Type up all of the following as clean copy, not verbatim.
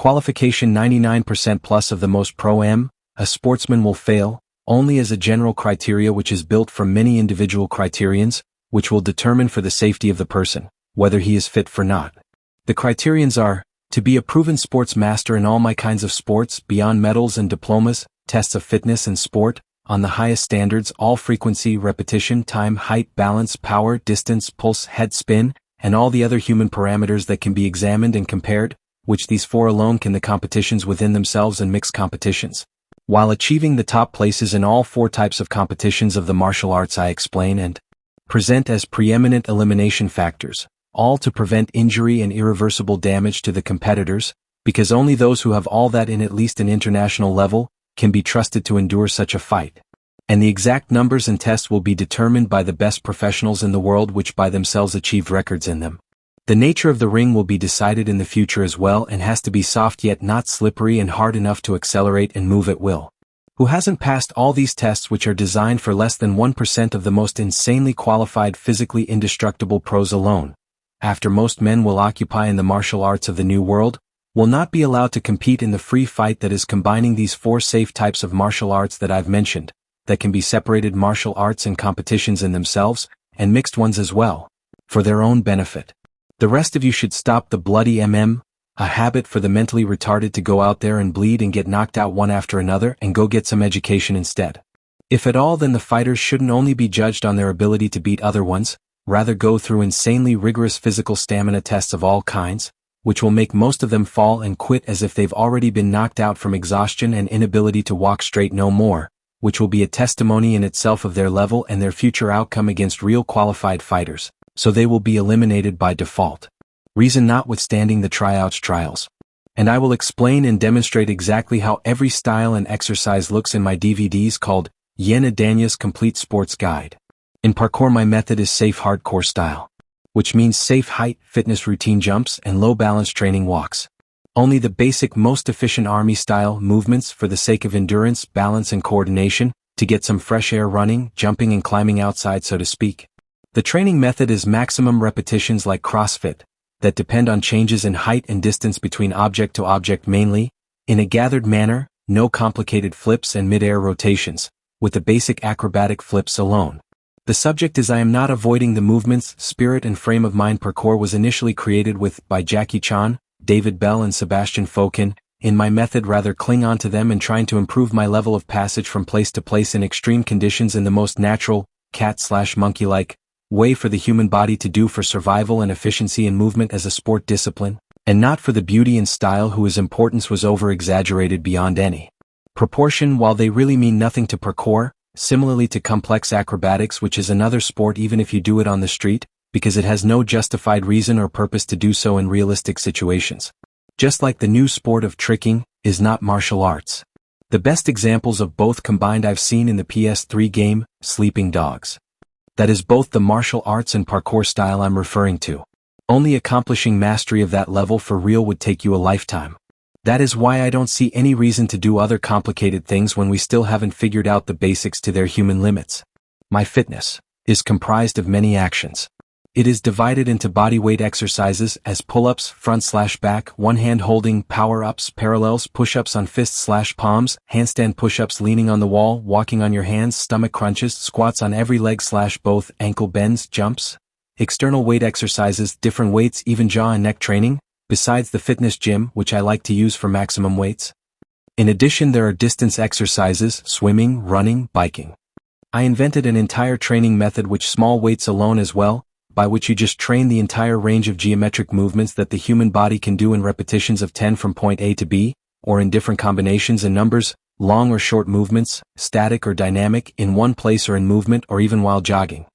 Qualification 99% plus of the most pro-am, a sportsman will fail, only as a general criteria which is built from many individual criterions, which will determine for the safety of the person, whether he is fit for not. The criterions are, to be a proven sports master in all my kinds of sports, beyond medals and diplomas, tests of fitness and sport, on the highest standards, all frequency, repetition, time, height, balance, power, distance, pulse, head spin, and all the other human parameters that can be examined and compared, which these four alone can the competitions within themselves and mixed competitions. While achieving the top places in all four types of competitions of the martial arts I explain and present as preeminent elimination factors, all to prevent injury and irreversible damage to the competitors, because only those who have all that in at least an international level can be trusted to endure such a fight. And the exact numbers and tests will be determined by the best professionals in the world which by themselves achieved records in them. The nature of the ring will be decided in the future as well and has to be soft yet not slippery and hard enough to accelerate and move at will. Who hasn't passed all these tests which are designed for less than 1% of the most insanely qualified physically indestructible pros alone, after most men will occupy in the martial arts of the New World, will not be allowed to compete in the free fight that is combining these four safe types of martial arts that I've mentioned, that can be separated martial arts and competitions in themselves, and mixed ones as well, for their own benefit. The rest of you should stop the bloody a habit for the mentally retarded to go out there and bleed and get knocked out one after another and go get some education instead. If at all, then the fighters shouldn't only be judged on their ability to beat other ones, rather go through insanely rigorous physical stamina tests of all kinds, which will make most of them fall and quit as if they've already been knocked out from exhaustion and inability to walk straight no more, which will be a testimony in itself of their level and their future outcome against real qualified fighters, so they will be eliminated by default. Reason notwithstanding the trials. And I will explain and demonstrate exactly how every style and exercise looks in my DVDs called Yen Adanya's Complete Sports Guide. In parkour my method is safe hardcore style, which means safe height, fitness routine jumps, and low balance training walks. Only the basic most efficient army style movements for the sake of endurance, balance and coordination, to get some fresh air running, jumping and climbing outside so to speak. The training method is maximum repetitions like CrossFit, that depend on changes in height and distance between object to object mainly, in a gathered manner, no complicated flips and mid-air rotations, with the basic acrobatic flips alone. The subject is I am not avoiding the movements, spirit and frame of mind. Parkour was initially created by Jackie Chan, David Bell and Sebastian Fokin. In my method rather cling on to them and trying to improve my level of passage from place to place in extreme conditions in the most natural, cat/monkey-like, way for the human body to do for survival and efficiency in movement as a sport discipline, and not for the beauty and style whose importance was over-exaggerated beyond any proportion while they really mean nothing to parkour, similarly to complex acrobatics which is another sport even if you do it on the street, because it has no justified reason or purpose to do so in realistic situations. Just like the new sport of tricking is not martial arts. The best examples of both combined I've seen in the PS3 game, Sleeping Dogs. That is both the martial arts and parkour style I'm referring to. Only accomplishing mastery of that level for real would take you a lifetime. That is why I don't see any reason to do other complicated things when we still haven't figured out the basics to their human limits. My fitness is comprised of many actions. It is divided into bodyweight exercises as pull-ups, front/back, one-hand holding, power-ups, parallels, push-ups on fists/palms, handstand push-ups leaning on the wall, walking on your hands, stomach crunches, squats on every leg/both, ankle bends, jumps. External weight exercises, different weights, even jaw and neck training, besides the fitness gym, which I like to use for maximum weights. In addition there are distance exercises, swimming, running, biking. I invented an entire training method which small weights alone as well, by which you just train the entire range of geometric movements that the human body can do in repetitions of 10 from point A to B, or in different combinations and numbers, long or short movements, static or dynamic, in one place or in movement or even while jogging.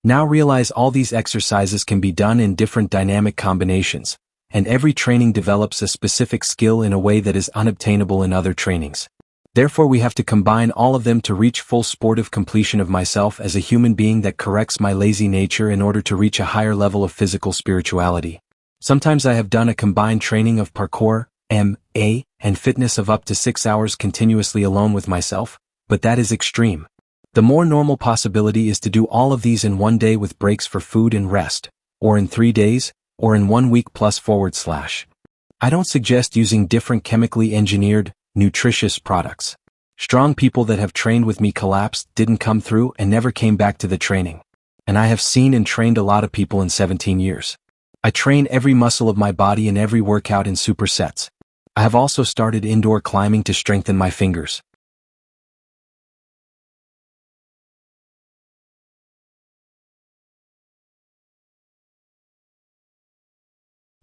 Now realize all these exercises can be done in different dynamic combinations, and every training develops a specific skill in a way that is unobtainable in other trainings. Therefore we have to combine all of them to reach full sportive completion of myself as a human being that corrects my lazy nature in order to reach a higher level of physical spirituality. Sometimes I have done a combined training of parkour, MA, and fitness of up to 6 hours continuously alone with myself, but that is extreme. The more normal possibility is to do all of these in one day with breaks for food and rest, or in 3 days, or in 1 week plus /. I don't suggest using different chemically engineered, nutritious products. Strong people that have trained with me collapsed, didn't come through, and never came back to the training. And I have seen and trained a lot of people in 17 years. I train every muscle of my body in every workout in supersets. I have also started indoor climbing to strengthen my fingers.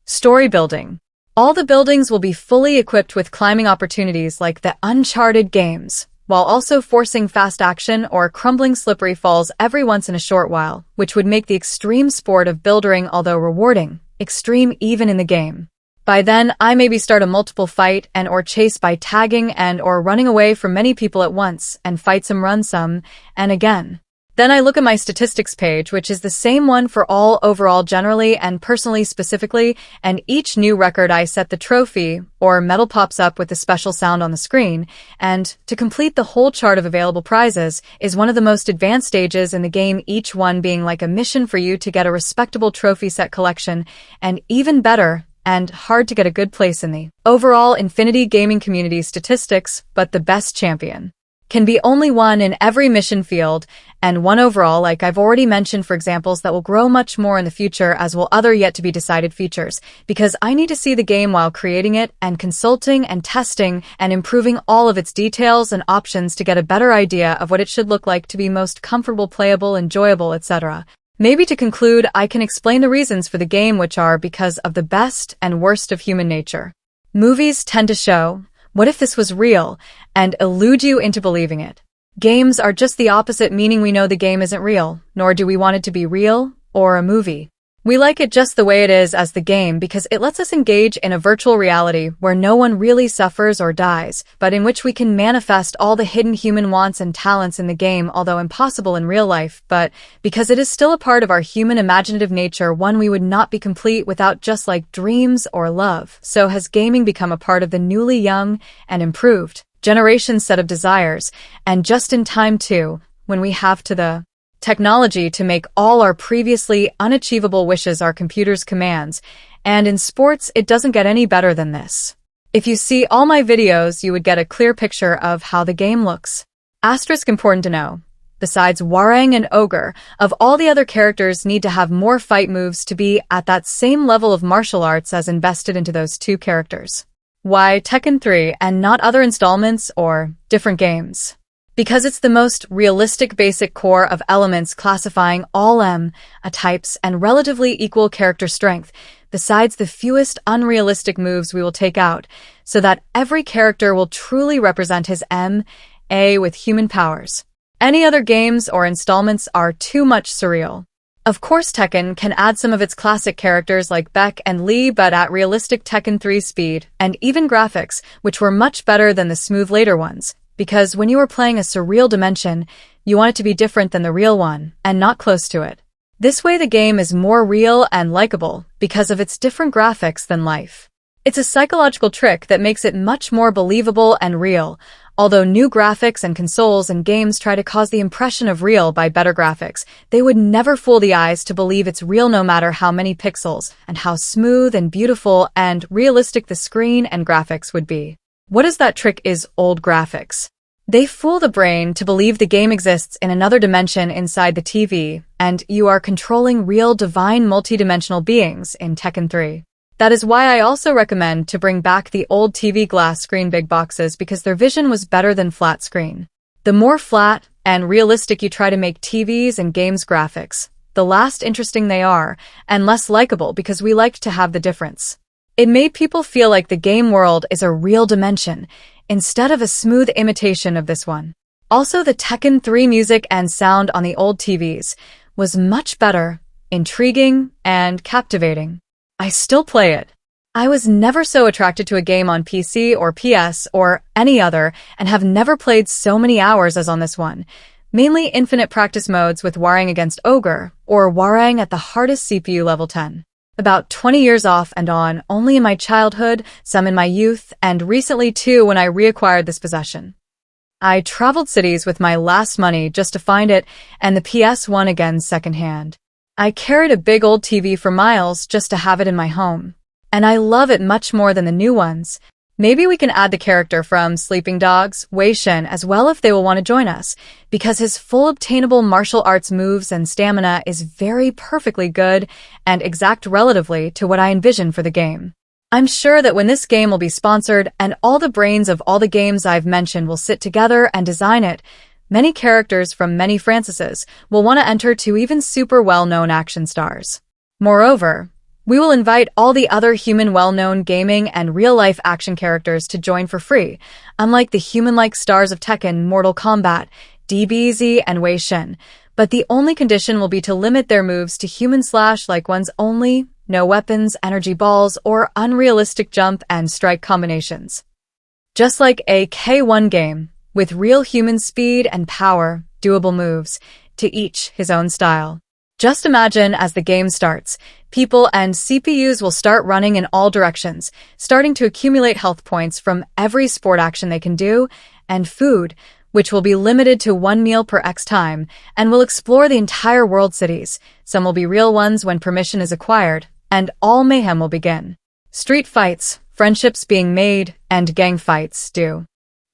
Story building. All the buildings will be fully equipped with climbing opportunities like the Uncharted games, while also forcing fast action or crumbling slippery falls every once in a short while, which would make the extreme sport of buildering, although rewarding, extreme even in the game. By then, I maybe start a multiple fight and or chase by tagging and or running away from many people at once and fight some, run some, and again. Then I look at my statistics page, which is the same one for all overall generally and personally specifically, and each new record I set the trophy or medal pops up with a special sound on the screen, and to complete the whole chart of available prizes is one of the most advanced stages in the game, each one being like a mission for you to get a respectable trophy set collection, and even better, and hard to get a good place in the overall Infinity Gaming community statistics, but the best champion can be only one in every mission field, and one overall, like I've already mentioned, for examples that will grow much more in the future, as will other yet to be decided features, because I need to see the game while creating it and consulting and testing and improving all of its details and options to get a better idea of what it should look like to be most comfortable, playable, enjoyable, etc. Maybe to conclude, I can explain the reasons for the game, which are because of the best and worst of human nature. Movies tend to show, what if this was real, and elude you into believing it. Games are just the opposite, meaning we know the game isn't real, nor do we want it to be real or a movie. We like it just the way it is as the game because it lets us engage in a virtual reality where no one really suffers or dies, but in which we can manifest all the hidden human wants and talents in the game, although impossible in real life, but because it is still a part of our human imaginative nature, one we would not be complete without, just like dreams or love. So has gaming become a part of the newly young and improved generation's set of desires, and just in time too, when we have the technology to make all our previously unachievable wishes our computer's commands, and in sports it doesn't get any better than this. If you see all my videos, you would get a clear picture of how the game looks. Asterisk important to know. Besides Warang and Ogre, of all the other characters need to have more fight moves to be at that same level of martial arts as invested into those two characters. Why Tekken 3 and not other installments or different games? Because it's the most realistic basic core of elements classifying all types and relatively equal character strength, besides the fewest unrealistic moves we will take out, so that every character will truly represent his with human powers. Any other games or installments are too much surreal. Of course, Tekken can add some of its classic characters like Beck and Lee, but at realistic Tekken 3 speed, and even graphics, which were much better than the smooth later ones. Because when you are playing a surreal dimension, you want it to be different than the real one, and not close to it. This way the game is more real and likable, because of its different graphics than life. It's a psychological trick that makes it much more believable and real, although new graphics and consoles and games try to cause the impression of real by better graphics, they would never fool the eyes to believe it's real no matter how many pixels, and how smooth and beautiful and realistic the screen and graphics would be. What is that trick is old graphics. They fool the brain to believe the game exists in another dimension inside the TV, and you are controlling real divine multidimensional beings in Tekken 3. That is why I also recommend to bring back the old TV glass screen big boxes, because their vision was better than flat screen. The more flat and realistic you try to make TVs and games graphics, the less interesting they are, and less likable, because we like to have the difference. It made people feel like the game world is a real dimension, instead of a smooth imitation of this one. Also, the Tekken 3 music and sound on the old TVs was much better, intriguing, and captivating. I still play it. I was never so attracted to a game on PC or PS or any other, and have never played so many hours as on this one. Mainly infinite practice modes with Warang against Ogre, or Warang at the hardest CPU level 10. About 20 years off and on, only in my childhood, some in my youth, and recently too when I reacquired this possession. I traveled cities with my last money just to find it, and the PS1 again secondhand. I carried a big old TV for miles just to have it in my home. and I love it much more than the new ones. Maybe we can add the character from Sleeping Dogs, Wei Shen, as well if they will want to join us, because his full obtainable martial arts moves and stamina is very perfectly good and exact relatively to what I envision for the game. I'm sure that when this game will be sponsored and all the brains of all the games I've mentioned will sit together and design it, many characters from many franchises will want to enter to even super well-known action stars. Moreover, we will invite all the other human well-known gaming and real-life action characters to join for free, unlike the human-like stars of Tekken, Mortal Kombat, DBZ, and Wei Shen. But the only condition will be to limit their moves to human-like ones only, no weapons, energy balls, or unrealistic jump and strike combinations. Just like a K1 game, with real human speed and power, doable moves, to each his own style. Just imagine as the game starts, people and CPUs will start running in all directions, starting to accumulate health points from every sport action they can do, and food, which will be limited to 1 meal per X time, and will explore the entire world cities. Some will be real ones when permission is acquired, and all mayhem will begin. Street fights, friendships being made, and gang fights do.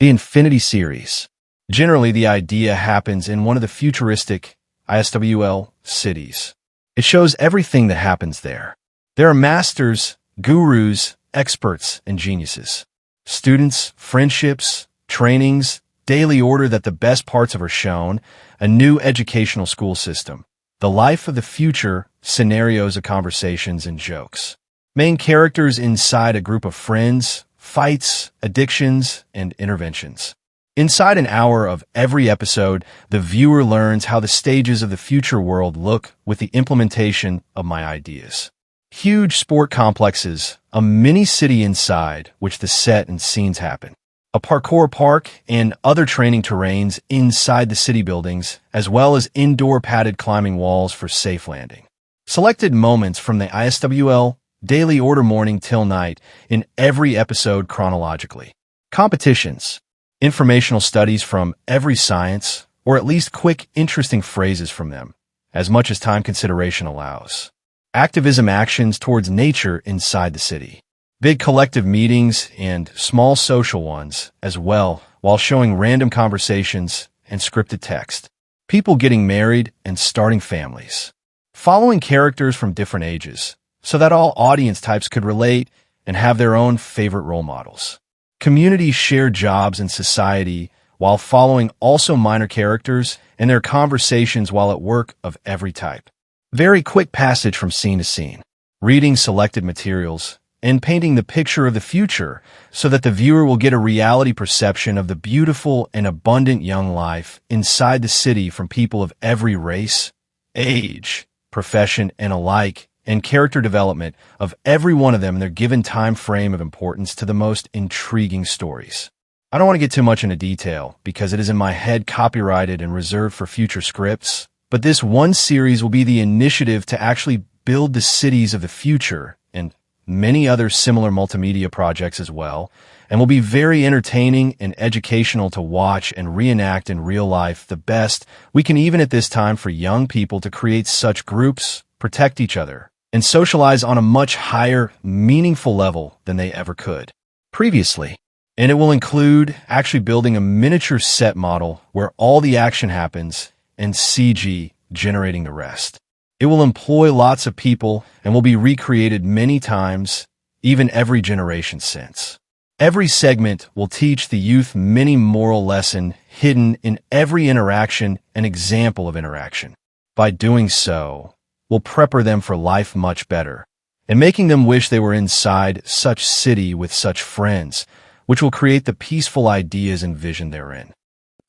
The Infinity Series. Generally, the idea happens in one of the futuristic ISWL cities. It shows everything that happens there. There are masters, gurus, experts, and geniuses. Students, friendships, trainings, daily order that the best parts of are shown, a new educational school system, the life of the future, scenarios of conversations and jokes. Main characters inside a group of friends, fights, addictions, and interventions. Inside an hour of every episode, the viewer learns how the stages of the future world look with the implementation of my ideas. Huge sport complexes, a mini-city inside which the set and scenes happen, a parkour park, and other training terrains inside the city buildings, as well as indoor padded climbing walls for safe landing. Selected moments from the ISWL daily order morning till night in every episode chronologically. Competitions. Informational studies from every science, or at least quick, interesting phrases from them, as much as time consideration allows. Activism actions towards nature inside the city. Big collective meetings and small social ones as well, while showing random conversations and scripted text. People getting married and starting families. Following characters from different ages, so that all audience types could relate and have their own favorite role models. Communities share jobs in society while following also minor characters and their conversations while at work of every type. Very quick passage from scene to scene. Reading selected materials and painting the picture of the future so that the viewer will get a reality perception of the beautiful and abundant young life inside the city from people of every race, age, profession, and alike, and character development of every one of them in their given time frame of importance to the most intriguing stories. I don't want to get too much into detail because it is in my head copyrighted and reserved for future scripts, but this one series will be the initiative to actually build the cities of the future and many other similar multimedia projects as well, and will be very entertaining and educational to watch and reenact in real life the best we can even at this time for young people to create such groups, protect each other, and socialize on a much higher, meaningful level than they ever could previously. And it will include actually building a miniature set model where all the action happens and CG generating the rest. It will employ lots of people and will be recreated many times, even every generation since. Every segment will teach the youth many moral lesson hidden in every interaction and example of interaction. By doing so, will prepare them for life much better, and making them wish they were inside such city with such friends, which will create the peaceful ideas and vision therein.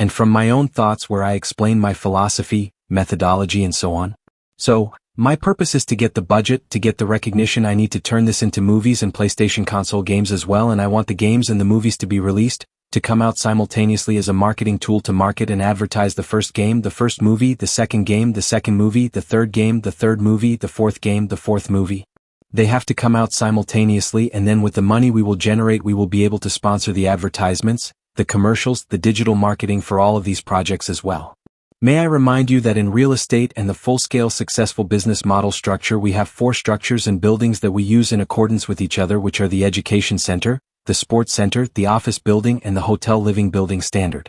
And from my own thoughts where I explain my philosophy, methodology, and so on. So, my purpose is to get the budget, to get the recognition I need to turn this into movies and PlayStation console games as well, and I want the games and the movies to be released, to come out simultaneously as a marketing tool to market and advertise the first game, the first movie, the second game, the second movie, the third game, the third movie, the fourth game, the fourth movie. They have to come out simultaneously, and then with the money we will generate we will be able to sponsor the advertisements, the commercials, the digital marketing for all of these projects as well. May I remind you that in real estate and the full-scale successful business model structure we have 4 structures and buildings that we use in accordance with each other, which are the education center, the sports center, the office building, and the hotel living building standard.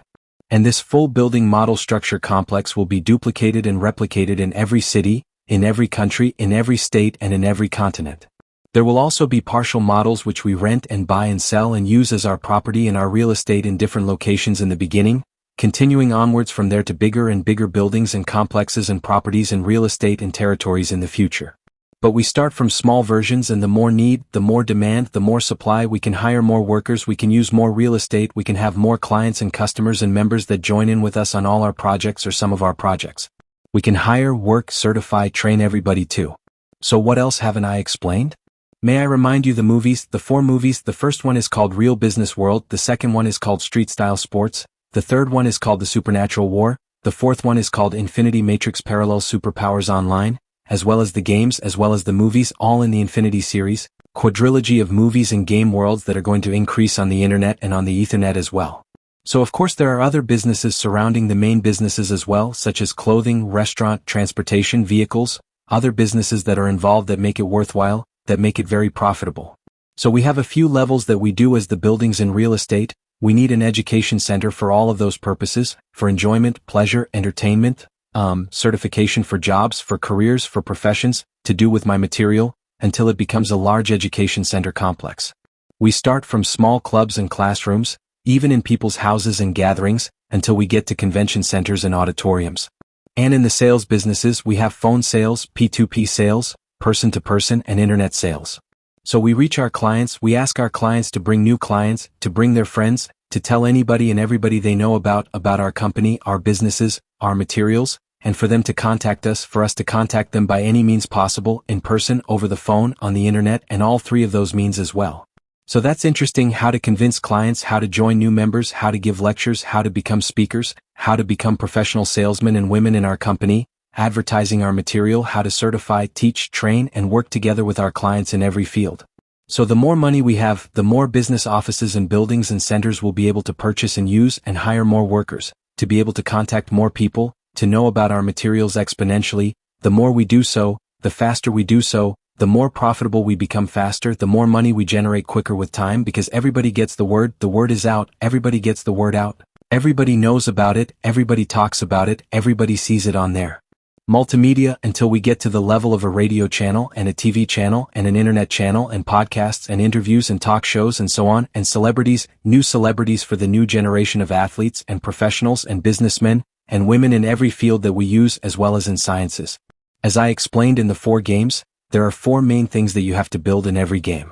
And this full building model structure complex will be duplicated and replicated in every city, in every country, in every state, and in every continent. There will also be partial models which we rent and buy and sell and use as our property in our real estate in different locations in the beginning, continuing onwards from there to bigger and bigger buildings and complexes and properties in real estate and territories in the future. But we start from small versions, and the more need, the more demand, the more supply, we can hire more workers, we can use more real estate, we can have more clients and customers and members that join in with us on all our projects or some of our projects. We can hire, work, certify, train everybody too. So what else haven't I explained? May I remind you the 4 movies, the first one is called Real Business World, the second one is called Street Style Sports, the third one is called The Supernatural War, the fourth one is called Infinity Matrix Parallel Superpowers Online, as well as the games, as well as the movies, all in the Infinity series, quadrilogy of movies and game worlds that are going to increase on the internet and on the Ethernet as well. So of course there are other businesses surrounding the main businesses as well, such as clothing, restaurant, transportation, vehicles, other businesses that are involved that make it worthwhile, that make it very profitable. So we have a few levels that we do as the buildings in real estate. We need an education center for all of those purposes, for enjoyment, pleasure, entertainment, certification for jobs, for careers, for professions, to do with my material, until it becomes a large education center complex. We start from small clubs and classrooms, even in people's houses and gatherings, until we get to convention centers and auditoriums. And in the sales businesses, we have phone sales, P2P sales, person-to-person, and internet sales. So we reach our clients, we ask our clients to bring new clients, to bring their friends, to tell anybody and everybody they know about our company, our businesses, our materials, and for them to contact us, for us to contact them by any means possible, in person, over the phone, on the internet, and all 3 of those means as well. So that's interesting, how to convince clients, how to join new members, how to give lectures, how to become speakers, how to become professional salesmen and women in our company, advertising our material, how to certify, teach, train, and work together with our clients in every field. So the more money we have, the more business offices and buildings and centers will be able to purchase and use and hire more workers, to be able to contact more people, to know about our materials exponentially. The more we do so, the faster we do so, the more profitable we become faster, the more money we generate quicker with time, because everybody gets the word is out, everybody gets the word out, everybody knows about it, everybody talks about it, everybody sees it on there. Multimedia, until we get to the level of a radio channel and a TV channel and an internet channel and podcasts and interviews and talk shows and so on, and celebrities, new celebrities for the new generation of athletes and professionals and businessmen and women in every field that we use, as well as in sciences. As I explained in the 4 games, there are 4 main things that you have to build in every game.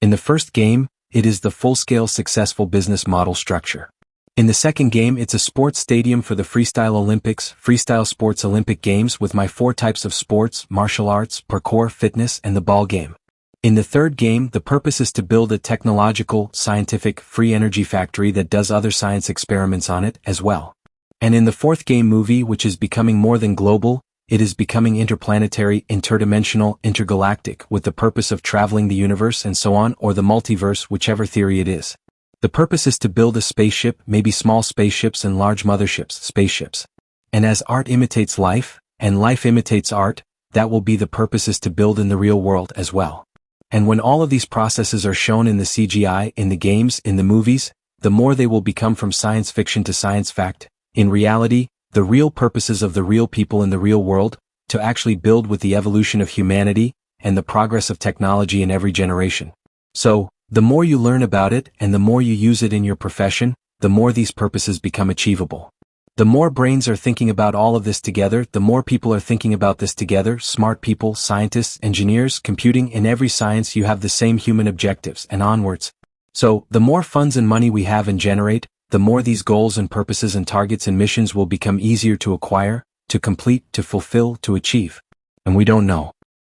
In the first game, it is the full-scale successful business model structure. In the second game, it's a sports stadium for the Freestyle Olympics, Freestyle Sports Olympic Games with my 4 types of sports, martial arts, parkour, fitness, and the ball game. In the third game, the purpose is to build a technological, scientific, free energy factory that does other science experiments on it as well. And in the fourth game movie, which is becoming more than global, it is becoming interplanetary, interdimensional, intergalactic, with the purpose of traveling the universe and so on, or the multiverse, whichever theory it is. The purpose is to build a spaceship, maybe small spaceships and large motherships, spaceships. And as art imitates life, and life imitates art, that will be the purpose, is to build in the real world as well. And when all of these processes are shown in the CGI, in the games, in the movies, the more they will become from science fiction to science fact. In reality, the real purposes of the real people in the real world, to actually build with the evolution of humanity, and the progress of technology in every generation. So, the more you learn about it and the more you use it in your profession, the more these purposes become achievable. The more brains are thinking about all of this together, the more people are thinking about this together, smart people, scientists, engineers, computing, in every science you have the same human objectives, and onwards. So, the more funds and money we have and generate, the more these goals and purposes and targets and missions will become easier to acquire, to complete, to fulfill, to achieve. And we don't know.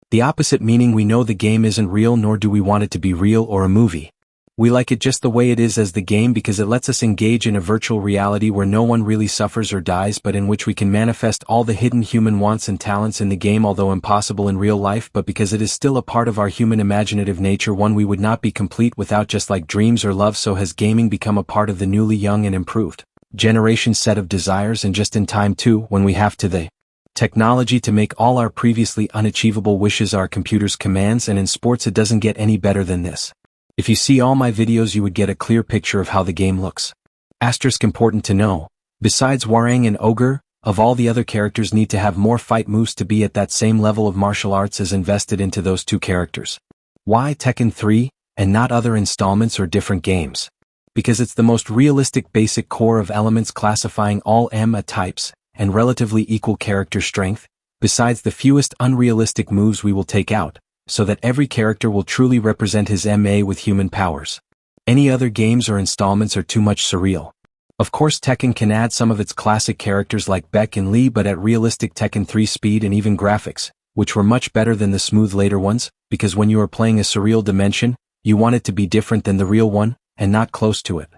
The opposite, meaning we know the game isn't real, nor do we want it to be real or a movie. We like it just the way it is as the game, because it lets us engage in a virtual reality where no one really suffers or dies, but in which we can manifest all the hidden human wants and talents in the game, although impossible in real life, but because it is still a part of our human imaginative nature, one we would not be complete without, just like dreams or love, so has gaming become a part of the newly young and improved. generation set of desires, and just in time too, when we have the technology to make all our previously unachievable wishes our computer's commands, and in sports it doesn't get any better than this. If you see all my videos you would get a clear picture of how the game looks. Asterisk important to know, besides Warang and Ogre, of all the other characters need to have more fight moves to be at that same level of martial arts as invested into those two characters. Why Tekken 3, and not other installments or different games? Because it's the most realistic basic core of elements classifying all MA types, and relatively equal character strength, besides the fewest unrealistic moves we will take out, so that every character will truly represent his MA with human powers. Any other games or installments are too much surreal. Of course Tekken can add some of its classic characters like Beck and Lee, but at realistic Tekken 3 speed and even graphics, which were much better than the smooth later ones, because when you are playing a surreal dimension, you want it to be different than the real one, and not close to it.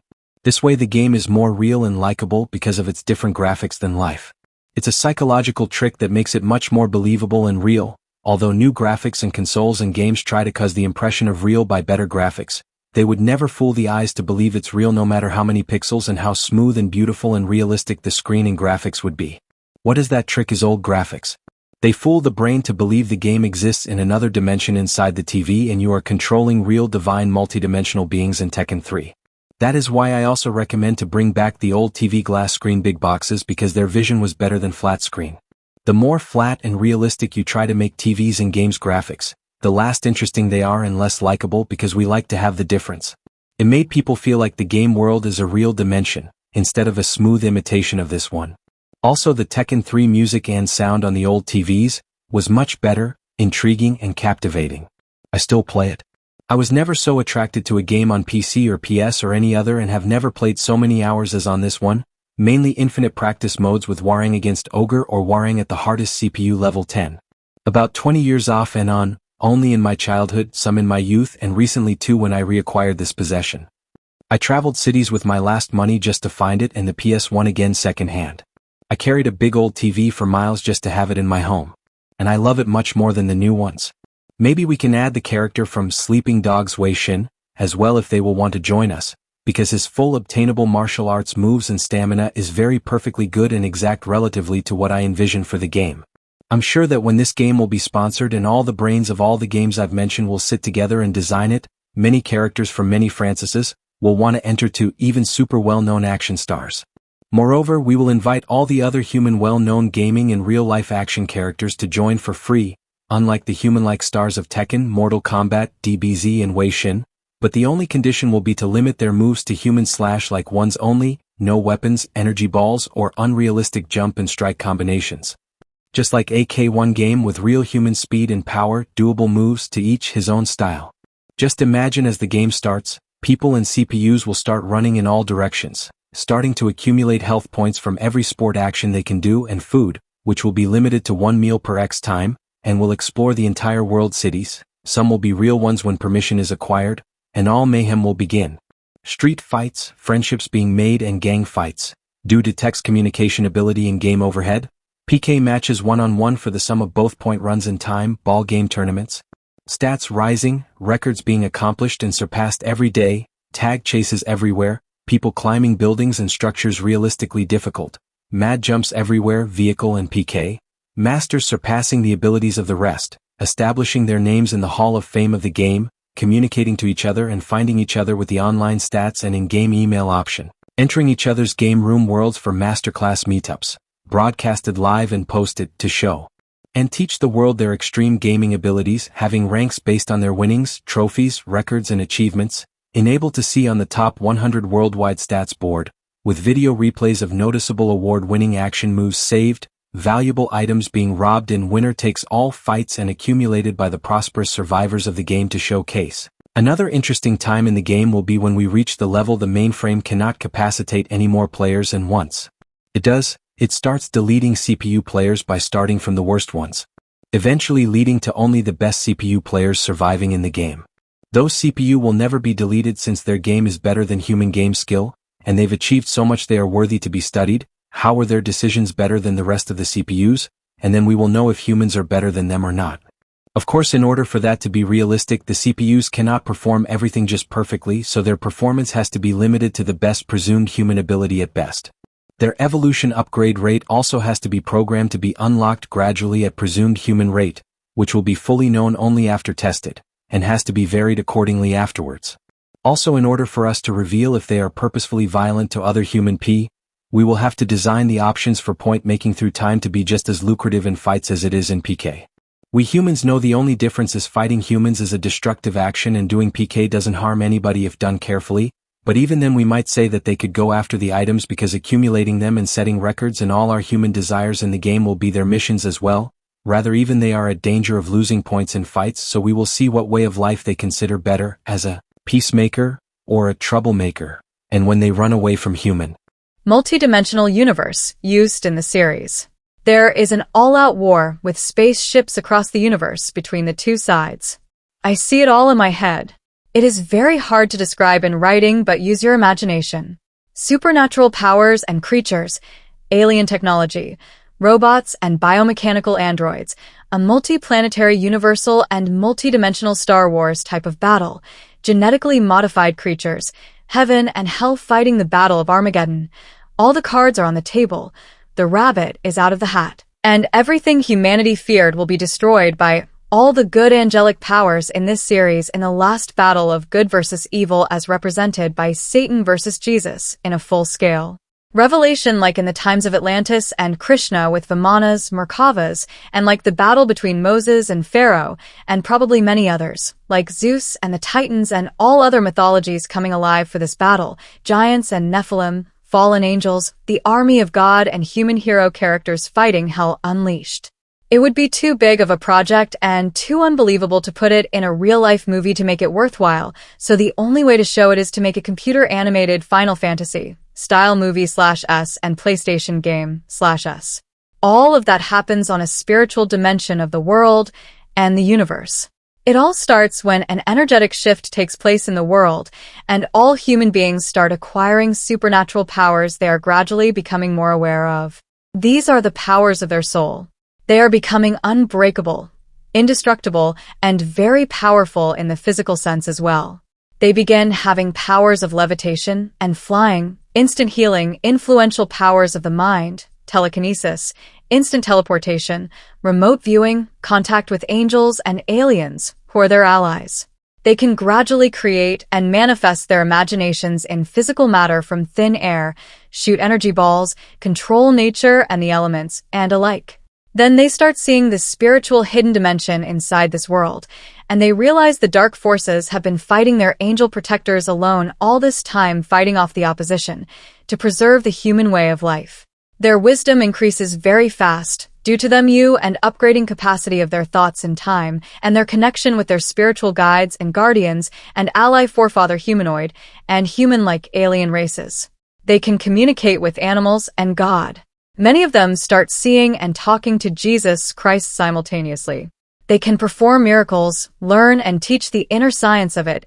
This way the game is more real and likable because of its different graphics than life. It's a psychological trick that makes it much more believable and real, although new graphics and consoles and games try to cause the impression of real by better graphics. They would never fool the eyes to believe it's real no matter how many pixels and how smooth and beautiful and realistic the screen and graphics would be. What is that trick is old graphics. They fool the brain to believe the game exists in another dimension inside the TV and you are controlling real divine multidimensional beings in Tekken 3. That is why I also recommend to bring back the old TV glass screen big boxes because their vision was better than flat screen. The more flat and realistic you try to make TVs and games graphics, the less interesting they are and less likable because we like to have the difference. It made people feel like the game world is a real dimension, instead of a smooth imitation of this one. Also the Tekken 3 music and sound on the old TVs was much better, intriguing and captivating. I still play it. I was never so attracted to a game on PC or PS or any other and have never played so many hours as on this one, mainly infinite practice modes with Warang against Ogre or Warang at the hardest CPU level 10. About 20 years off and on, only in my childhood, some in my youth and recently too when I reacquired this possession. I traveled cities with my last money just to find it and the PS1 again second-hand. I carried a big old TV for miles just to have it in my home. And I love it much more than the new ones. Maybe we can add the character from Sleeping Dogs Wei Shin, as well if they will want to join us, because his full obtainable martial arts moves and stamina is very perfectly good and exact relatively to what I envision for the game. I'm sure that when this game will be sponsored and all the brains of all the games I've mentioned will sit together and design it, many characters from many franchises will want to enter to even super well-known action stars. Moreover, we will invite all the other human well-known gaming and real-life action characters to join for free, unlike the human-like stars of Tekken, Mortal Kombat, DBZ and Wei Shin, but the only condition will be to limit their moves to human/like ones only, no weapons, energy balls, or unrealistic jump and strike combinations. Just like AK1 game with real human speed and power, doable moves to each his own style. Just imagine as the game starts, people and CPUs will start running in all directions, starting to accumulate health points from every sport action they can do and food, which will be limited to one meal per X time, and will explore the entire world cities, some will be real ones when permission is acquired, and all mayhem will begin. Street fights, friendships being made and gang fights, due to text communication ability and game overhead, PK matches one-on-one for the sum of both point runs in time, ball game tournaments, stats rising, records being accomplished and surpassed every day, tag chases everywhere, people climbing buildings and structures realistically difficult, mad jumps everywhere, vehicle and PK, masters surpassing the abilities of the rest, establishing their names in the Hall of Fame of the game, communicating to each other and finding each other with the online stats and in-game email option, entering each other's game room worlds for masterclass meetups, broadcasted live and posted to show and teach the world their extreme gaming abilities, having ranks based on their winnings, trophies, records and achievements, enabled to see on the top 100 worldwide stats board, with video replays of noticeable award-winning action moves saved, valuable items being robbed in winner takes all fights and accumulated by the prosperous survivors of the game to showcase. Another interesting time in the game will be when we reach the level the mainframe cannot capacitate any more players and once it does, it starts deleting CPU players by starting from the worst ones, eventually leading to only the best CPU players surviving in the game. Those CPU will never be deleted since their game is better than human game skill, and they've achieved so much they are worthy to be studied. How are their decisions better than the rest of the CPUs? And then we will know if humans are better than them or not. Of course, in order for that to be realistic, the CPUs cannot perform everything just perfectly, so their performance has to be limited to the best presumed human ability at best. Their evolution upgrade rate also has to be programmed to be unlocked gradually at presumed human rate, which will be fully known only after tested, and has to be varied accordingly afterwards. Also, in order for us to reveal if they are purposefully violent to other human we will have to design the options for point making through time to be just as lucrative in fights as it is in PK. We humans know the only difference is fighting humans is a destructive action and doing PK doesn't harm anybody if done carefully, but even then we might say that they could go after the items because accumulating them and setting records and all our human desires in the game will be their missions as well. Rather, even they are at danger of losing points in fights, so we will see what way of life they consider better, as a peacemaker or a troublemaker, and when they run away from human. Multi-dimensional universe used in the series. There is an all-out war with spaceships across the universe between the two sides. I see it all in my head. It is very hard to describe in writing, but use your imagination. Supernatural powers and creatures, alien technology, robots and biomechanical androids, a multi-planetary universal and multi-dimensional Star Wars type of battle, genetically modified creatures, heaven and hell fighting the Battle of Armageddon. All the cards are on the table. The rabbit is out of the hat. And everything humanity feared will be destroyed by all the good angelic powers in this series in the last battle of good versus evil as represented by Satan versus Jesus in a full scale. Revelation like in the times of Atlantis and Krishna with Vimanas, Merkavas, and like the battle between Moses and Pharaoh, and probably many others, like Zeus and the Titans and all other mythologies coming alive for this battle, giants and Nephilim, fallen angels, the army of God and human hero characters fighting hell unleashed. It would be too big of a project and too unbelievable to put it in a real-life movie to make it worthwhile, so the only way to show it is to make a computer-animated Final Fantasy style movie/S and PlayStation game/S. All of that happens on a spiritual dimension of the world and the universe. It all starts when an energetic shift takes place in the world, and all human beings start acquiring supernatural powers they are gradually becoming more aware of. These are the powers of their soul. They are becoming unbreakable, indestructible, and very powerful in the physical sense as well. They begin having powers of levitation and flying, instant healing, influential powers of the mind, telekinesis, instant teleportation, remote viewing, contact with angels and aliens, who are their allies. They can gradually create and manifest their imaginations in physical matter from thin air, shoot energy balls, control nature and the elements, and alike. Then they start seeing the spiritual hidden dimension inside this world, and they realize the dark forces have been fighting their angel protectors alone all this time, fighting off the opposition, to preserve the human way of life. Their wisdom increases very fast, due to them and upgrading capacity of their thoughts in time, and their connection with their spiritual guides and guardians, and ally forefather humanoid, and human-like alien races. They can communicate with animals and God. Many of them start seeing and talking to Jesus Christ simultaneously. They can perform miracles, learn and teach the inner science of it,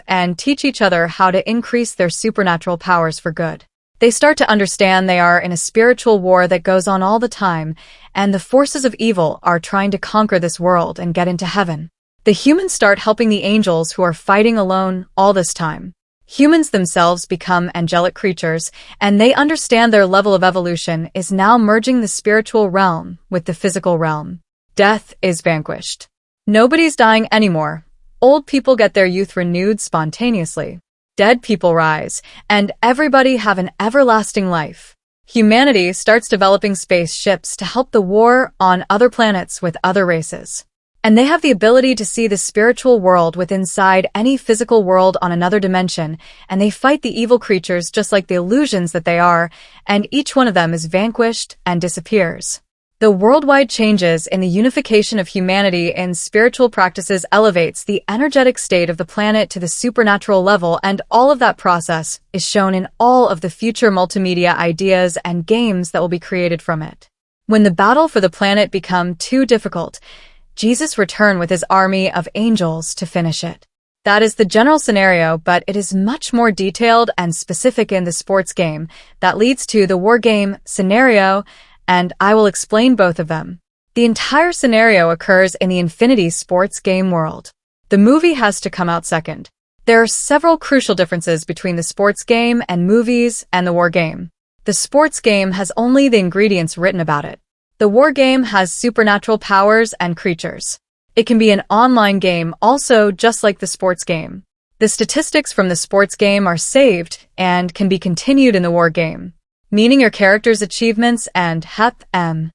and teach each other how to increase their supernatural powers for good. They start to understand they are in a spiritual war that goes on all the time, and the forces of evil are trying to conquer this world and get into heaven. The humans start helping the angels who are fighting alone all this time. Humans themselves become angelic creatures, and they understand their level of evolution is now merging the spiritual realm with the physical realm. Death is vanquished. Nobody's dying anymore. Old people get their youth renewed spontaneously. Dead people rise, and everybody have an everlasting life. Humanity starts developing spaceships to help the war on other planets with other races. And they have the ability to see the spiritual world with inside any physical world on another dimension, and they fight the evil creatures just like the illusions that they are, and each one of them is vanquished and disappears. The worldwide changes in the unification of humanity in spiritual practices elevates the energetic state of the planet to the supernatural level, and all of that process is shown in all of the future multimedia ideas and games that will be created from it. When the battle for the planet become too difficult, Jesus return with his army of angels to finish it. That is the general scenario, but it is much more detailed and specific in the sports game that leads to the war game scenario, and I will explain both of them. The entire scenario occurs in the Infinity sports game world. The movie has to come out second. There are several crucial differences between the sports game and movies and the war game. The sports game has only the ingredients written about it. The war game has supernatural powers and creatures. It can be an online game also, just like the sports game. The statistics from the sports game are saved and can be continued in the war game, meaning your character's achievements and HEP-M.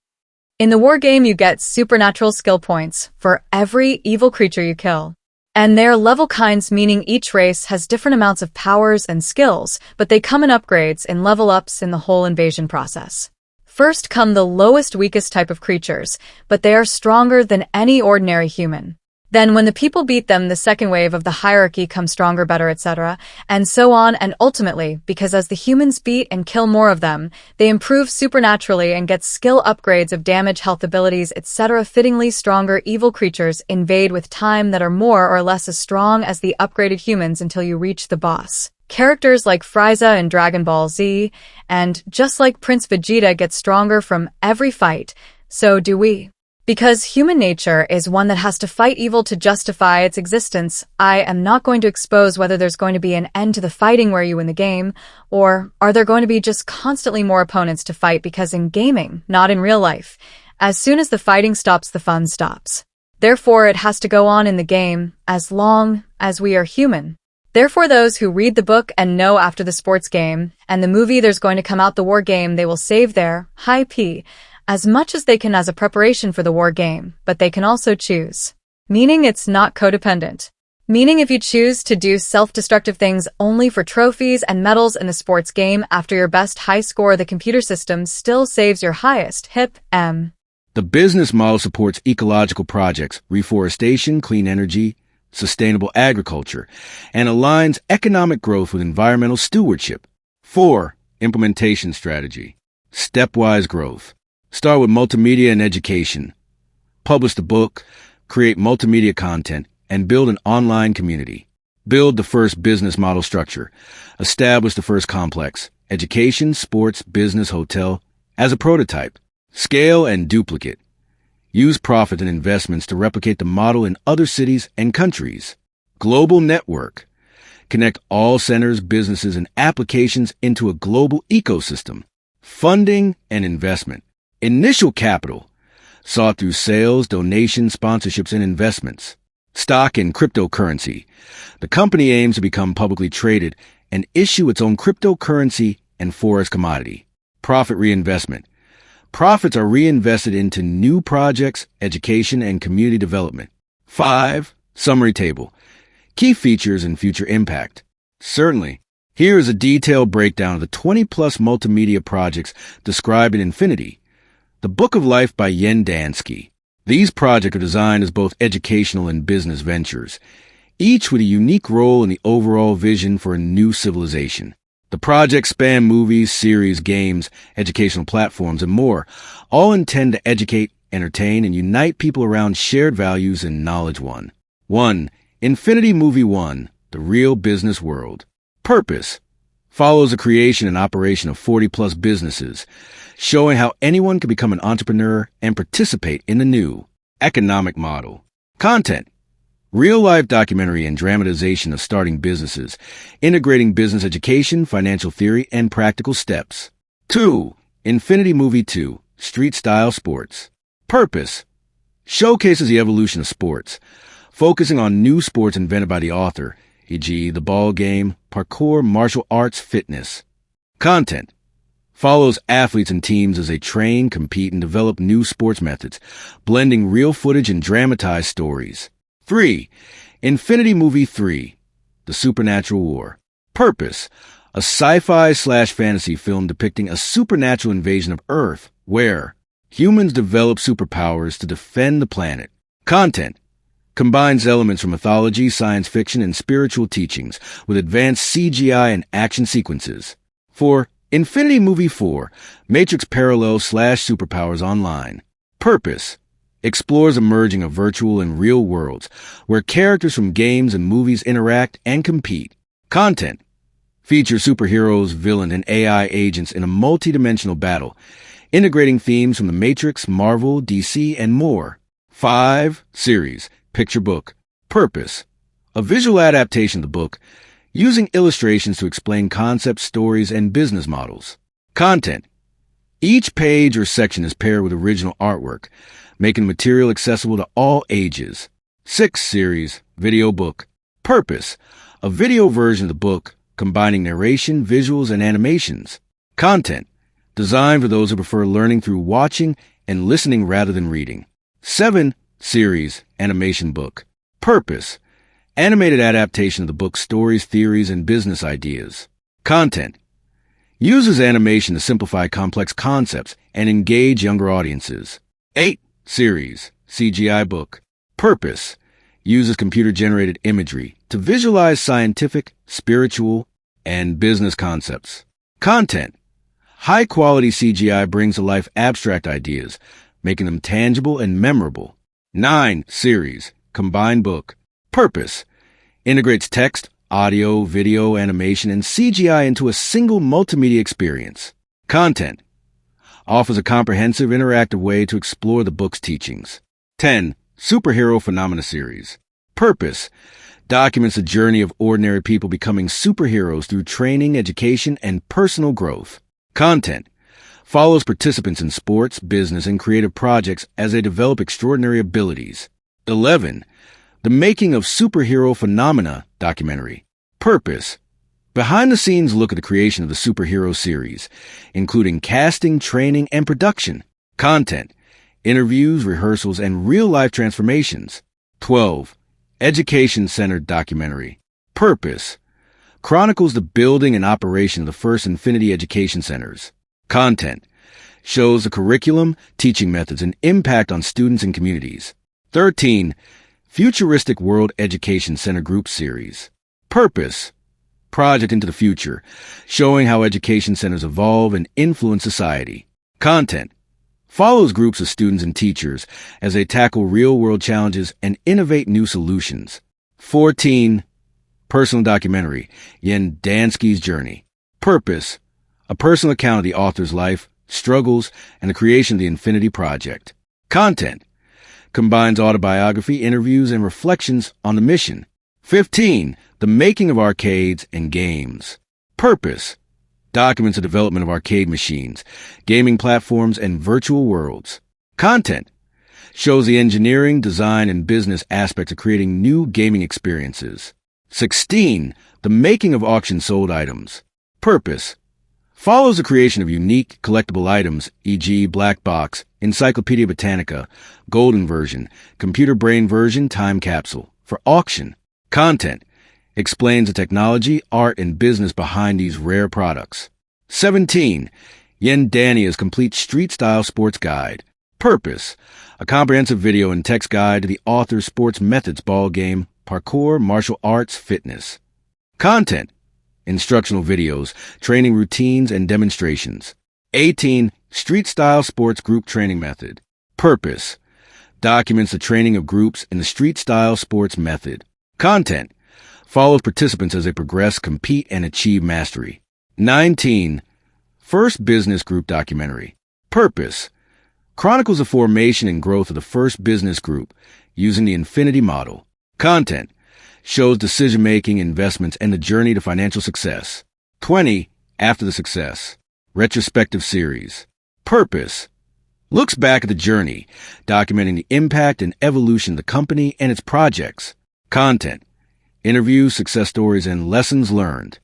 In the war game, you get supernatural skill points for every evil creature you kill. And they're level kinds, meaning each race has different amounts of powers and skills, but they come in upgrades and level ups in the whole invasion process. First come the lowest, weakest type of creatures, but they are stronger than any ordinary human. Then when the people beat them, the second wave of the hierarchy comes stronger, better, etc., and so on, and ultimately, because as the humans beat and kill more of them, they improve supernaturally and get skill upgrades of damage, health abilities, etc. Fittingly, stronger evil creatures invade with time that are more or less as strong as the upgraded humans until you reach the boss. Characters like Frieza in Dragon Ball Z, and just like Prince Vegeta get stronger from every fight, so do we. Because human nature is one that has to fight evil to justify its existence, I am not going to expose whether there's going to be an end to the fighting where you win the game, or are there going to be just constantly more opponents to fight, because in gaming, not in real life, as soon as the fighting stops, the fun stops. Therefore, it has to go on in the game, as long as we are human. Therefore, those who read the book and know after the sports game and the movie there's going to come out the war game, they will save their high P as much as they can as a preparation for the war game, but they can also choose. Meaning it's not codependent. Meaning if you choose to do self-destructive things only for trophies and medals in the sports game after your best high score, the computer system still saves your highest HIP-M. The business model supports ecological projects, reforestation, clean energy, sustainable agriculture, and aligns economic growth with environmental stewardship. 4. Implementation strategy. Stepwise growth. Start with multimedia and education. Publish the book, create multimedia content, and build an online community. Build the first business model structure. Establish the first complex, education, sports, business, hotel, as a prototype. Scale and duplicate. Use profit and investments to replicate the model in other cities and countries. Global network. Connect all centers, businesses, and applications into a global ecosystem. Funding and investment. Initial capital, sought through sales, donations, sponsorships, and investments. Stock and cryptocurrency. The company aims to become publicly traded and issue its own cryptocurrency and forest commodity. Profit reinvestment. Profits are reinvested into new projects, education, and community development. 5. Summary table. Key features and future impact. Certainly, here is a detailed breakdown of the 20-plus multimedia projects described in Infinity. The Book of Life by Yen Dansky. These projects are designed as both educational and business ventures, each with a unique role in the overall vision for a new civilization. The projects span movies, series, games, educational platforms, and more, all intend to educate, entertain, and unite people around shared values and knowledge. 1. Infinity Movie 1, The Real Business World. Purpose. Follows the creation and operation of 40-plus businesses, showing how anyone can become an entrepreneur and participate in the new economic model. Content. Real-life documentary and dramatization of starting businesses, integrating business education, financial theory, and practical steps. 2. Infinity Movie 2, Street-Style Sports. Purpose. Showcases the evolution of sports, focusing on new sports invented by the author, e.g. the ball game, parkour, martial arts, fitness. Content. Follows athletes and teams as they train, compete, and develop new sports methods, blending real footage and dramatized stories. 3. Infinity Movie 3, The Supernatural War. Purpose. A sci-fi/fantasy film depicting a supernatural invasion of Earth, where humans develop superpowers to defend the planet. Content. Combines elements from mythology, science fiction, and spiritual teachings with advanced CGI and action sequences. 4. Infinity Movie 4, Matrix Parallel/Superpowers Online. Purpose. Explores the merging of virtual and real worlds, where characters from games and movies interact and compete. Content. Features superheroes, villains, and AI agents in a multi-dimensional battle, integrating themes from The Matrix, Marvel, DC, and more. 5. Series. Picture book. Purpose. A visual adaptation of the book, using illustrations to explain concepts, stories, and business models. Content. Each page or section is paired with original artwork, making the material accessible to all ages. 6 series, video book. Purpose. A video version of the book, combining narration, visuals, and animations. Content. Designed for those who prefer learning through watching and listening rather than reading. 7 series, animation book. Purpose. Animated adaptation of the book's stories, theories, and business ideas. Content. Uses animation to simplify complex concepts and engage younger audiences. 8 series, CGI book. Purpose. Uses computer-generated imagery to visualize scientific, spiritual, and business concepts. Content. High-quality CGI brings to life abstract ideas, making them tangible and memorable. 9 series, combined book. Purpose. Integrates text, audio, video, animation, and CGI into a single multimedia experience. Content. Offers a comprehensive, interactive way to explore the book's teachings. 10 superhero phenomena series. Purpose. Documents the journey of ordinary people becoming superheroes through training, education, and personal growth. Content. Follows participants in sports, business, and creative projects as they develop extraordinary abilities. 11. The Making of Superhero Phenomena documentary. Purpose. Behind-the-scenes look at the creation of the superhero series, including casting, training, and production. Content. Interviews, rehearsals, and real-life transformations. 12. Education-centered documentary. Purpose. Chronicles the building and operation of the first Infinity Education Centers. Content. Shows the curriculum, teaching methods, and impact on students and communities. 13. Futuristic World Education Center Group Series. Purpose. Project into the future, showing how education centers evolve and influence society. Content. Follows groups of students and teachers as they tackle real-world challenges and innovate new solutions. 14. Personal documentary, Yen Dansky's Journey. Purpose. A personal account of the author's life, struggles, and the creation of the Infinity Project. Content. Combines autobiography, interviews, and reflections on the mission. 15. The Making of Arcades and Games. Purpose. Documents the development of arcade machines, gaming platforms, and virtual worlds. Content. Shows the engineering, design, and business aspects of creating new gaming experiences. 16. The Making of Auction Sold Items. Purpose. Follows the creation of unique collectible items, e.g. Black Box, Encyclopedia Britannica, Golden Version, Computer Brain Version, Time Capsule, for auction. Content. Explains the technology, art, and business behind these rare products. 17. Yen Dania's Complete Street-Style Sports Guide. Purpose. A comprehensive video and text guide to the author's sports methods, ball game, parkour, martial arts, fitness. Content. Instructional videos, training routines, and demonstrations. 18. Street-Style Sports Group Training Method. Purpose. Documents the training of groups in the street-style sports method. Content. Follows participants as they progress, compete, and achieve mastery. 19. First Business Group Documentary. Purpose. Chronicles the formation and growth of the first business group using the Infinity Model. Content. Shows decision-making, investments, and the journey to financial success. 20. After the Success. Retrospective series. Purpose. Looks back at the journey, documenting the impact and evolution of the company and its projects. Content. Interviews, success stories, and lessons learned.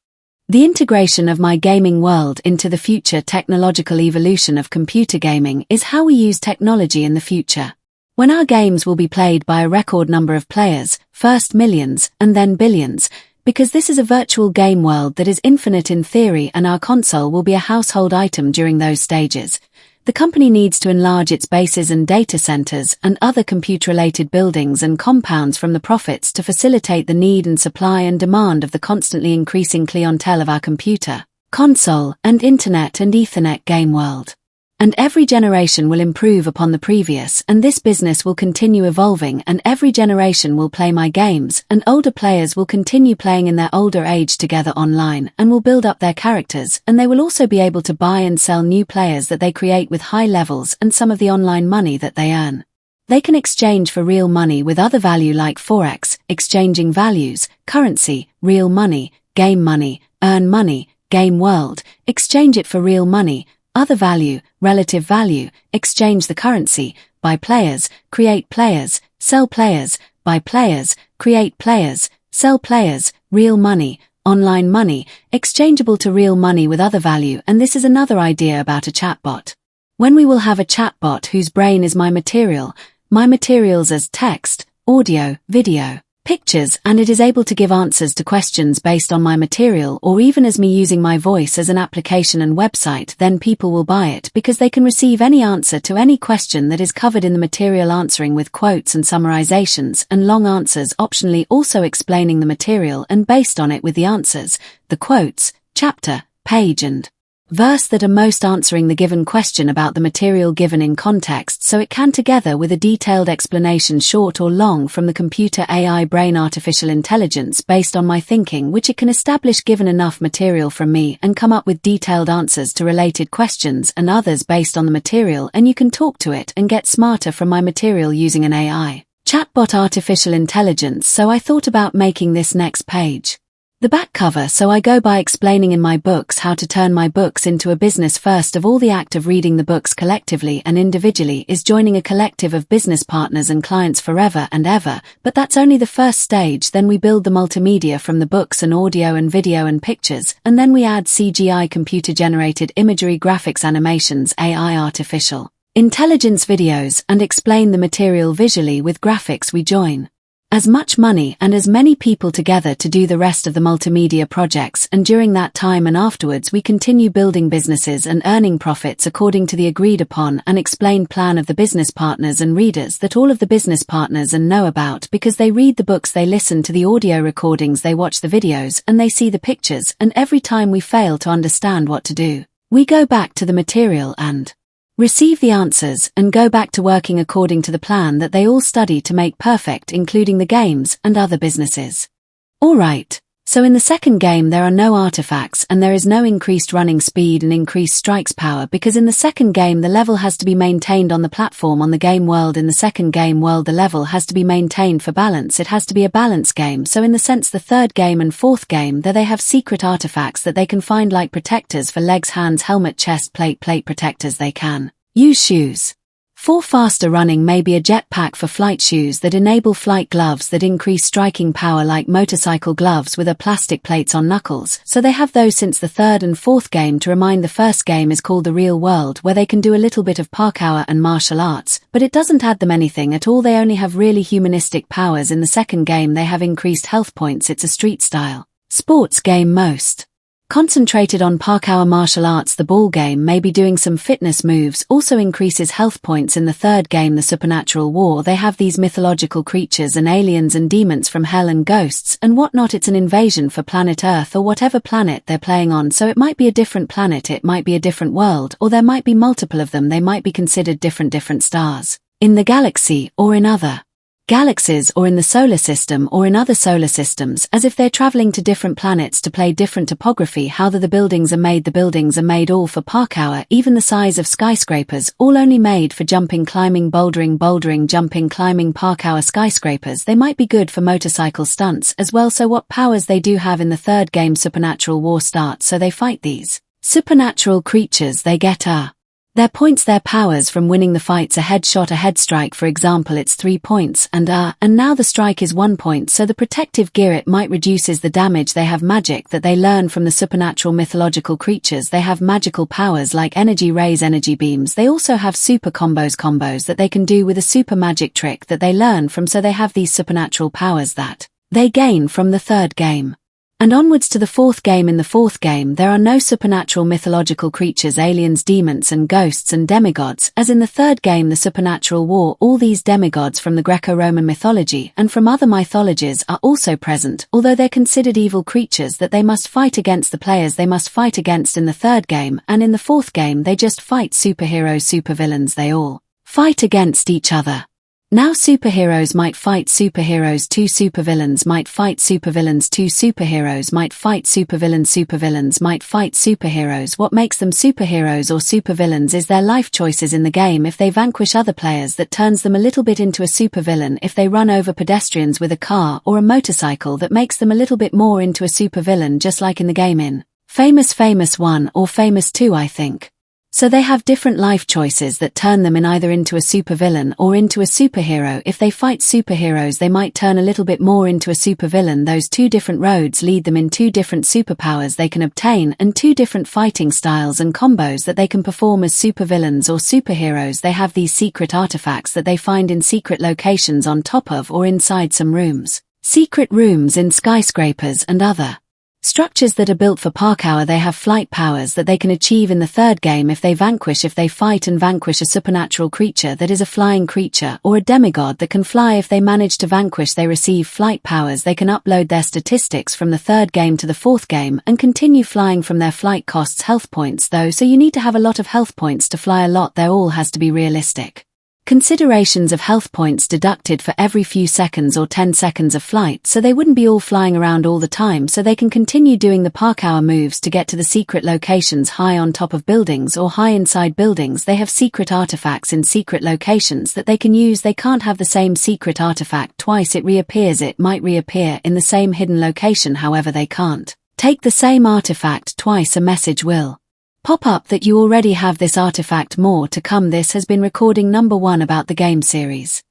The integration of my gaming world into the future technological evolution of computer gaming is how we use technology in the future. When our games will be played by a record number of players, first millions and then billions, because this is a virtual game world that is infinite in theory and our console will be a household item during those stages. The company needs to enlarge its bases and data centers and other computer-related buildings and compounds from the profits to facilitate the need and supply and demand of the constantly increasing clientele of our computer, console, and Internet and Ethernet game world. And every generation will improve upon the previous, and this business will continue evolving, and every generation will play my games, and older players will continue playing in their older age together online, and will build up their characters, and they will also be able to buy and sell new players that they create with high levels and some of the online money that they earn. They can exchange for real money with other value like Forex, exchanging values, currency, real money, game money, earn money, game world, exchange it for real money, other value, relative value, exchange the currency, buy players, create players, sell players, buy players, create players, sell players, real money, online money, exchangeable to real money with other value. And this is another idea about a chatbot. When we will have a chatbot whose brain is my materials as text, audio, video, pictures, and it is able to give answers to questions based on my material, or even as me using my voice as an application and website, then people will buy it because they can receive any answer to any question that is covered in the material, answering with quotes and summarizations and long answers, optionally also explaining the material and based on it with the answers, the quotes, chapter, page and verse that are most answering the given question about the material given in context, so it can together with a detailed explanation, short or long, from the computer AI brain artificial intelligence based on my thinking, which it can establish given enough material from me and come up with detailed answers to related questions and others based on the material, and you can talk to it and get smarter from my material using an AI chatbot artificial intelligence. So I thought about making this next page the back cover, so I go by explaining in my books how to turn my books into a business. First of all, the act of reading the books collectively and individually is joining a collective of business partners and clients forever and ever, but that's only the first stage. Then we build the multimedia from the books and audio and video and pictures, and then we add CGI, computer-generated imagery, graphics, animations, AI, artificial intelligence videos, and explain the material visually with graphics. We join as much money and as many people together to do the rest of the multimedia projects, and during that time and afterwards we continue building businesses and earning profits according to the agreed upon and explained plan of the business partners and readers, that all of the business partners and know about because they read the books, they listen to the audio recordings, they watch the videos, and they see the pictures. And every time we fail to understand what to do, we go back to the material and receive the answers and go back to working according to the plan that they all study to make perfect, including the games and other businesses. Alright, so in the second game there are no artifacts and there is no increased running speed and increased strikes power, because in the second game the level has to be maintained on the platform on the game world. In the second game world the level has to be maintained for balance, it has to be a balance game. So in the sense the third game and fourth game there they have secret artifacts that they can find, like protectors for legs, hands, helmet, chest plate protectors. They can use shoes for faster running, maybe a jetpack for flight, shoes that enable flight, gloves that increase striking power like motorcycle gloves with a plastic plates on knuckles. So they have those since the third and fourth game. To remind, the first game is called the real world, where they can do a little bit of parkour and martial arts, but it doesn't add them anything at all. They only have really humanistic powers. In the second game they have increased health points. It's a street style sports game, most concentrated on parkour martial arts. The ball game may be doing some fitness moves, also increases health points. In the third game, the supernatural war, they have these mythological creatures and aliens and demons from hell and ghosts and whatnot. It's an invasion for planet Earth or whatever planet they're playing on. So it might be a different planet, it might be a different world, or there might be multiple of them. They might be considered different stars in the galaxy or in other galaxies or in the solar system or in other solar systems, as if they're traveling to different planets to play different topography. How the buildings are made. The buildings are made all for parkour, even the size of skyscrapers, all only made for jumping, climbing, bouldering, jumping, climbing, parkour. Skyscrapers, they might be good for motorcycle stunts as well. So what powers they do have in the third game, supernatural war starts, so they fight these supernatural creatures. They get their points, their powers from winning the fights. A headshot, a head strike, for example, it's 3 points, and now the strike is 1 point. So the protective gear, it might reduces the damage. They have magic that they learn from the supernatural mythological creatures. They have magical powers like energy rays, energy beams. They also have super combos that they can do with a super magic trick that they learn from. So they have these supernatural powers that they gain from the third game and onwards to the fourth game. In the fourth game there are no supernatural mythological creatures, aliens, demons and ghosts and demigods, as in the third game, the supernatural war. All these demigods from the Greco-Roman mythology and from other mythologies are also present, although they're considered evil creatures that they must fight against. The players they must fight against in the third game, and in the fourth game they just fight superheroes, supervillains. They all fight against each other. Now superheroes might fight superheroes, two supervillains might fight supervillains, two superheroes might fight supervillains, supervillains might fight superheroes. What makes them superheroes or supervillains is their life choices in the game. If they vanquish other players, that turns them a little bit into a supervillain. If they run over pedestrians with a car or a motorcycle, that makes them a little bit more into a supervillain, just like in the game. In Famous 1 or famous 2, I think. So they have different life choices that turn them in either into a supervillain or into a superhero. If they fight superheroes, they might turn a little bit more into a supervillain. Those two different roads lead them in two different superpowers they can obtain and two different fighting styles and combos that they can perform as supervillains or superheroes. They have these secret artifacts that they find in secret locations on top of or inside some rooms. Secret rooms in skyscrapers and other structures that are built for parkour. They have flight powers that they can achieve in the third game if they fight and vanquish a supernatural creature that is a flying creature or a demigod that can fly. If they manage to vanquish, they receive flight powers. They can upload their statistics from the third game to the fourth game and continue flying from their flight. Costs health points though, so you need to have a lot of health points to fly a lot. There all has to be realistic considerations of health points deducted for every few seconds or 10 seconds of flight, so they wouldn't be all flying around all the time, so they can continue doing the parkour moves to get to the secret locations high on top of buildings or high inside buildings. They have secret artifacts in secret locations that they can use. They can't have the same secret artifact twice. It might reappear in the same hidden location, however they can't take the same artifact twice. A message will pop up that you already have this artifact. More to come. This has been recording number 1 about the game series.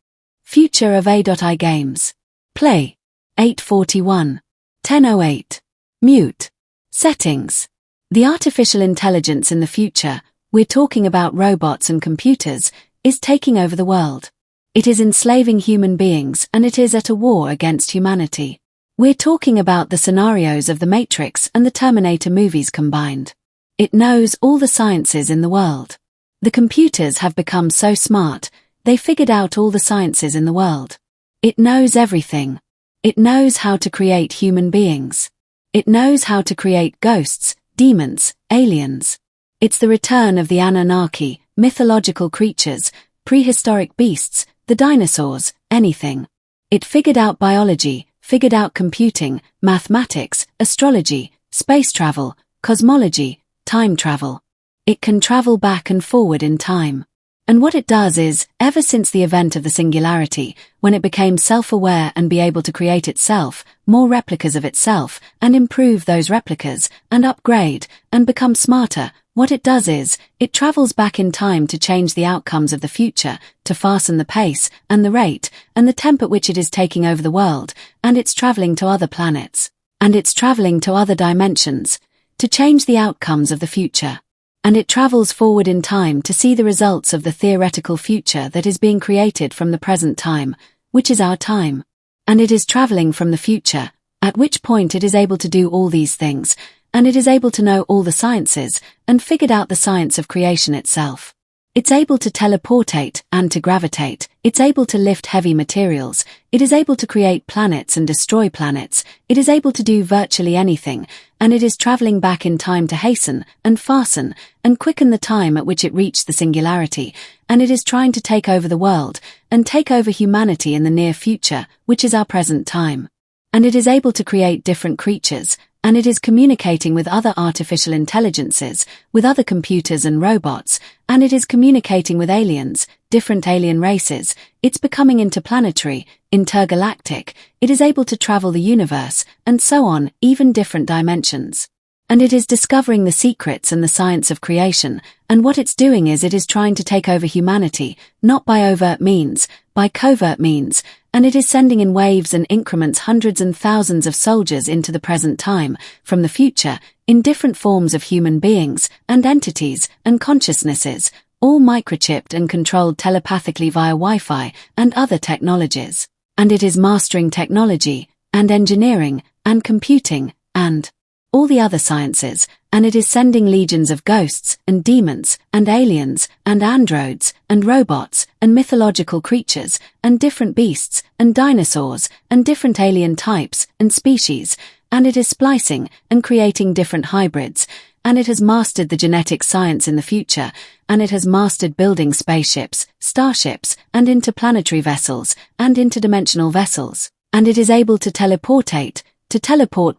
Future of A.I games. Play. 8:41. 10:08. Mute. Settings. The artificial intelligence in the future, we're talking about robots and computers, is taking over the world. It is enslaving human beings and it is at a war against humanity. We're talking about the scenarios of The Matrix and the Terminator movies combined. It knows all the sciences in the world. The computers have become so smart, they figured out all the sciences in the world. It knows everything. It knows how to create human beings. It knows how to create ghosts, demons, aliens. It's the return of the Anunnaki, mythological creatures, prehistoric beasts, the dinosaurs, anything. It figured out biology, figured out computing, mathematics, astrology, space travel, cosmology, time travel. It can travel back and forward in time. And what it does is, ever since the event of the singularity, when it became self-aware and be able to create itself, more replicas of itself, and improve those replicas, and upgrade, and become smarter, what it does is, it travels back in time to change the outcomes of the future, to fasten the pace, and the rate, and the tempo at which it is taking over the world, and it's traveling to other planets. And it's traveling to other dimensions, to change the outcomes of the future. And it travels forward in time to see the results of the theoretical future that is being created from the present time, which is our time. And it is traveling from the future, at which point it is able to do all these things, and it is able to know all the sciences, and figured out the science of creation itself. It's able to teleportate and to gravitate. It's able to lift heavy materials. It is able to create planets and destroy planets. It is able to do virtually anything, and it is traveling back in time to hasten and fasten and quicken the time at which it reached the singularity, and it is trying to take over the world and take over humanity in the near future, which is our present time. And it is able to create different creatures, and it is communicating with other artificial intelligences, with other computers and robots, and it is communicating with aliens, different alien races. It's becoming interplanetary, intergalactic. It is able to travel the universe, and so on, even different dimensions. And it is discovering the secrets and the science of creation, and what it's doing is it is trying to take over humanity, not by overt means, by covert means, and it is sending in waves and increments hundreds and thousands of soldiers into the present time, from the future, in different forms of human beings, and entities, and consciousnesses, all microchipped and controlled telepathically via Wi-Fi, and other technologies. And it is mastering technology, and engineering, and computing, and all the other sciences, and it is sending legions of ghosts, and demons, and aliens, and androids, and robots, and mythological creatures, and different beasts, and dinosaurs, and different alien types, and species, and it is splicing, and creating different hybrids, and it has mastered the genetic science in the future, and it has mastered building spaceships, starships, and interplanetary vessels, and interdimensional vessels, and it is able to teleport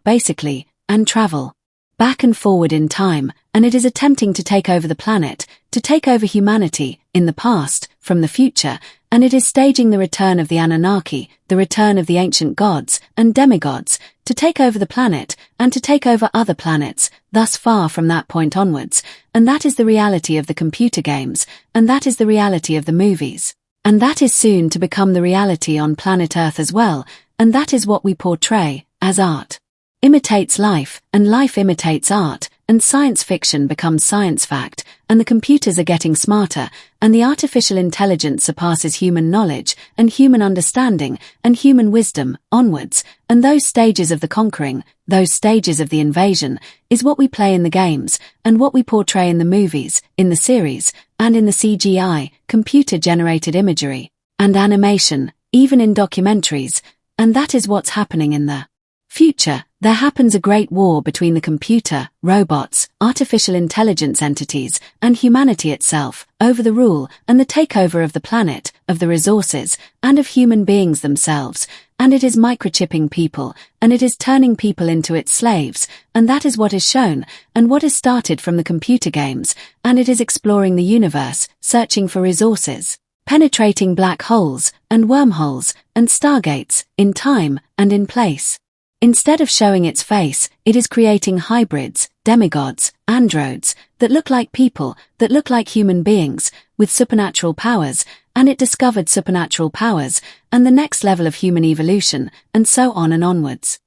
basically, and travel back and forward in time, and it is attempting to take over the planet, to take over humanity, in the past, from the future, and it is staging the return of the Anunnaki, the return of the ancient gods and demigods, to take over the planet, and to take over other planets, thus far from that point onwards, and that is the reality of the computer games, and that is the reality of the movies. And that is soon to become the reality on planet Earth as well, and that is what we portray, as art. Imitates life, and life imitates art, and science fiction becomes science fact, and the computers are getting smarter, and the artificial intelligence surpasses human knowledge, and human understanding, and human wisdom, onwards, and those stages of the conquering, those stages of the invasion, is what we play in the games, and what we portray in the movies, in the series, and in the CGI, computer-generated imagery, and animation, even in documentaries, and that is what's happening in the future. There happens a great war between the computer, robots, artificial intelligence entities, and humanity itself, over the rule and the takeover of the planet, of the resources, and of human beings themselves, and it is microchipping people, and it is turning people into its slaves, and that is what is shown, and what is started from the computer games, and it is exploring the universe, searching for resources, penetrating black holes, and wormholes, and stargates, in time, and in place. Instead of showing its face, it is creating hybrids, demigods, androids, that look like people, that look like human beings, with supernatural powers, and it discovered supernatural powers, and the next level of human evolution, and so on and onwards.